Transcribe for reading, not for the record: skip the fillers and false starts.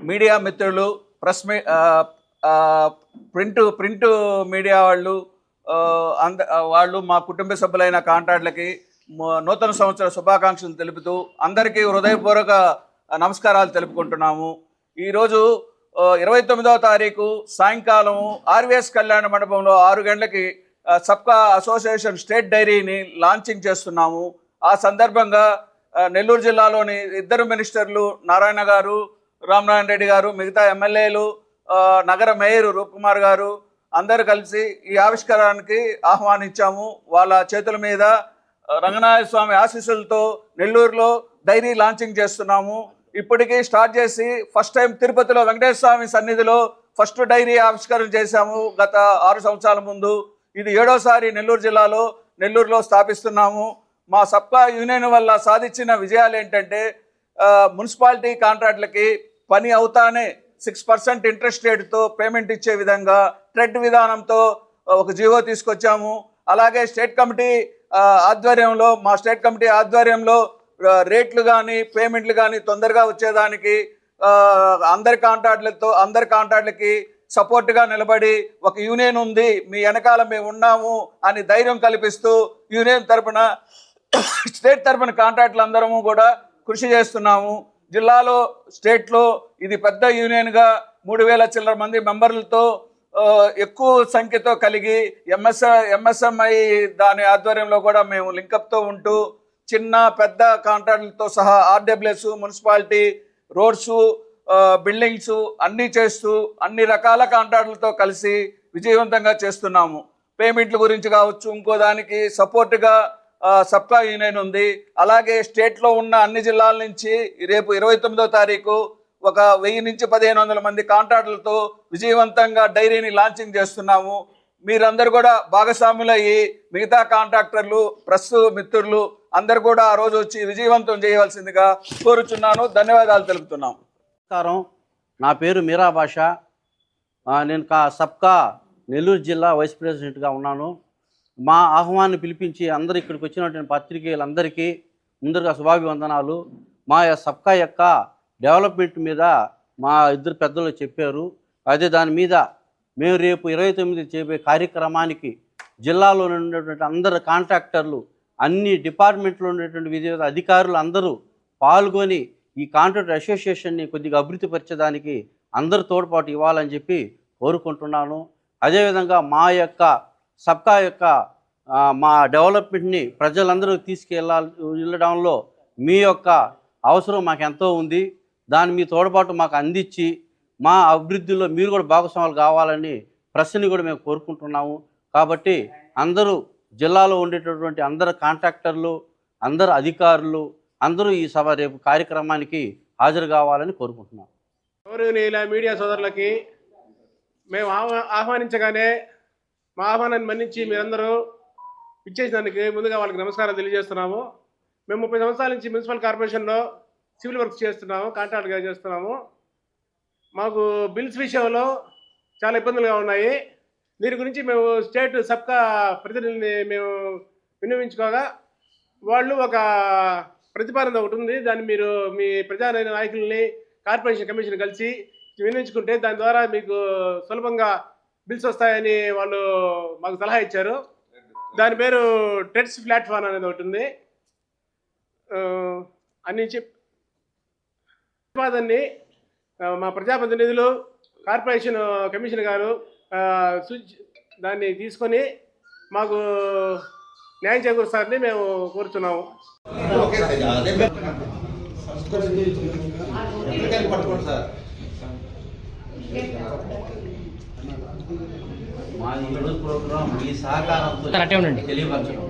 Media మిత్రులు, press print media వాళ్ళు, వాళ్ళు మా కుటుంబ సభ్యులైన కాంట్రాక్టులకి నూతన సంవత్సర శుభాకాంక్షలు తెలుపుతూ అందరికీ హృదయపూర్వక నమస్కారాలు తెలుపుకుంటున్నాము. ఈరోజు 29వ తారీఖు సాయంకాలం ఆర్వీఎస్ కళ్యాణ మండపంలో 6 గంటలకి సబ్కా అసోసియేషన్ స్టేట్ డైరీని లాంచింగ్ చేస్తున్నాము. ఆ సందర్భంగా నెల్లూరు జిల్లాలోని 2 మినిస్టర్లు నారాయణ గారు, రామనారాయణ రెడ్డి గారు, మిగతా ఎమ్మెల్యేలు, నగర మేయర్ రూప్కుమార్ గారు అందరూ కలిసి ఈ ఆవిష్కారానికి ఆహ్వానించాము. వాళ్ళ చేతుల మీద రంగనాథ స్వామి ఆశీస్సులతో నెల్లూరులో డైరీ లాంచింగ్ చేస్తున్నాము. ఇప్పటికీ స్టార్ట్ చేసి ఫస్ట్ టైం తిరుపతిలో వెంకటేశ్వర స్వామి సన్నిధిలో ఫస్ట్ డైరీ ఆవిష్కరణ చేశాము గత 6 సంవత్సరాల ముందు. ఇది 7వసారి నెల్లూరు జిల్లాలో నెల్లూరులో స్థాపిస్తున్నాము. మా సబ్కా యూనియన్ వల్ల సాధించిన విజయాలు ఏంటంటే మున్సిపాలిటీ కాంట్రాక్టులకి పని అవుతానే 6% ఇంట్రెస్ట్ రేటుతో పేమెంట్ ఇచ్చే విధంగా ట్రెడ్ విధానంతో ఒక జీవో తీసుకొచ్చాము. అలాగే స్టేట్ కమిటీ ఆధ్వర్యంలో, మా స్టేట్ కమిటీ ఆధ్వర్యంలో రేట్లు కానీ పేమెంట్లు కానీ తొందరగా వచ్చేదానికి అందరి కాంట్రాక్టులకి సపోర్ట్గా నిలబడి ఒక యూనియన్ ఉంది, మీ వెనకాల మేము ఉన్నాము అని ధైర్యం కల్పిస్తూ యూనియన్ తరపున స్టేట్ తరపున కాంట్రాక్టులు అందరము కూడా కృషి చేస్తున్నాము. జిల్లాలో స్టేట్లో ఇది పెద్ద యూనియన్గా 3000 చిల్లర మంది మెంబర్లతో ఎక్కువ సంఖ్యతో కలిగి ఎంఎస్ఎంఐ దాని ఆధ్వర్యంలో కూడా మేము లింకప్తో ఉంటూ చిన్న పెద్ద కాంట్రాక్టులతో సహా ఆర్డబ్ల్యూఎస్, మున్సిపాలిటీ, రోడ్స్, బిల్డింగ్స్ అన్నీ చేస్తూ అన్ని రకాల కాంట్రాక్టులతో కలిసి విజయవంతంగా చేస్తున్నాము. పేమెంట్ల గురించి కావచ్చు, ఇంకో దానికి సపోర్ట్గా సబ్కా యూనియన్ ఉంది. అలాగే స్టేట్లో ఉన్న అన్ని జిల్లాల నుంచి రేపు 29వ తారీఖు ఒక 1000 నుంచి 1500 మంది కాంట్రాక్టులతో విజయవంతంగా డైరీని లాంచింగ్ చేస్తున్నాము. మీరందరూ కూడా భాగస్వాములయ్యి మిగతా కాంట్రాక్టర్లు, ప్రెస్ మిత్రులు అందరు కూడా ఆ రోజు వచ్చి విజయవంతం చేయవలసిందిగా కోరుచున్నాను. ధన్యవాదాలు తెలుపుతున్నాం. నమస్కారం, నా పేరు మీరా భాష. నేను సబ్కా నెల్లూరు జిల్లా వైస్ ప్రెసిడెంట్గా ఉన్నాను. మా ఆహ్వాన్ని పిలిపించి అందరూ ఇక్కడికి వచ్చినటువంటి పత్రికేయులందరికీ ముందరగా శుభాభివందనాలు. మా సబ్కా యొక్క డెవలప్మెంట్ మీద మా 2 పెద్దలు చెప్పారు. అదే దాని మీద మేము రేపు 29 చేపే కార్యక్రమానికి జిల్లాలో ఉన్నటువంటి అందరు కాంట్రాక్టర్లు, అన్ని డిపార్ట్మెంట్లో ఉండేటువంటి వివిధ అధికారులు అందరూ పాల్గొని ఈ కాంట్రాక్టర్ అసోసియేషన్ని కొద్దిగా అభివృద్ధిపరచడానికి అందరూ తోడ్పాటు ఇవ్వాలని చెప్పి కోరుకుంటున్నాను. అదేవిధంగా మా యొక్క సబ్కా యొక్క మా డెవలప్మెంట్ని ప్రజలందరూ వెళ్ళడంలో మీ యొక్క అవసరం మాకు ఎంతో ఉంది. దాని మీ తోడ్పాటు మాకు అందించి మా అభివృద్ధిలో మీరు కూడా భాగస్వాములు కావాలని ప్రెస్ని కూడా మేము కోరుకుంటున్నాము. కాబట్టి అందరూ జిల్లాలో ఉండేటటువంటి అందరు కాంట్రాక్టర్లు, అందరు అధికారులు అందరూ ఈ సభ రేపు కార్యక్రమానికి హాజరు కావాలని కోరుకుంటున్నాం. గౌరవనీయుల మీడియా సోదరులకి మేము ఆహ్వానించగానే మా ఆహ్వానాన్ని మన్నించి మీరందరూ ఇచ్చేసినందుకు ముందుగా వాళ్ళకి నమస్కారం తెలియజేస్తున్నాము. మేము 30 సంవత్సరాల నుంచి మున్సిపల్ కార్పొరేషన్లో సివిల్ వర్క్స్ చేస్తున్నాము, కాంట్రాక్ట్గా చేస్తున్నాము. మాకు బిల్స్ విషయంలో చాలా ఇబ్బందులుగా ఉన్నాయి. దీని గురించి మేము స్టేట్ సబ్కా ప్రతినిధిని మేము విన్నవించుకోగా వాళ్ళు ఒక ప్రతిపాదన ఒకటి ఉంది, దాన్ని మీరు మీ ప్రజా నాయకుల్ని కార్పొరేషన్ కమిషన్ కలిసి విన్నవించుకుంటే దాని ద్వారా మీకు సులభంగా బిల్స్ వస్తాయని వాళ్ళు మాకు సలహా ఇచ్చారు. దాని పేరు ట్రెడ్స్ ప్లాట్ఫామ్ అనేది ఒకటి ఉంది. అన్ని ప్రతిపాదనని మా ప్రజాప్రతినిధులు, కార్పొరేషన్ కమిషన్ గారు దాన్ని తీసుకొని మాకు న్యాయం చేకూరుస్తారని మేము కోరుతున్నాము. మా ఈ ప్రోగ్రాం ఈ సహకారంతో తెలియపరచడం.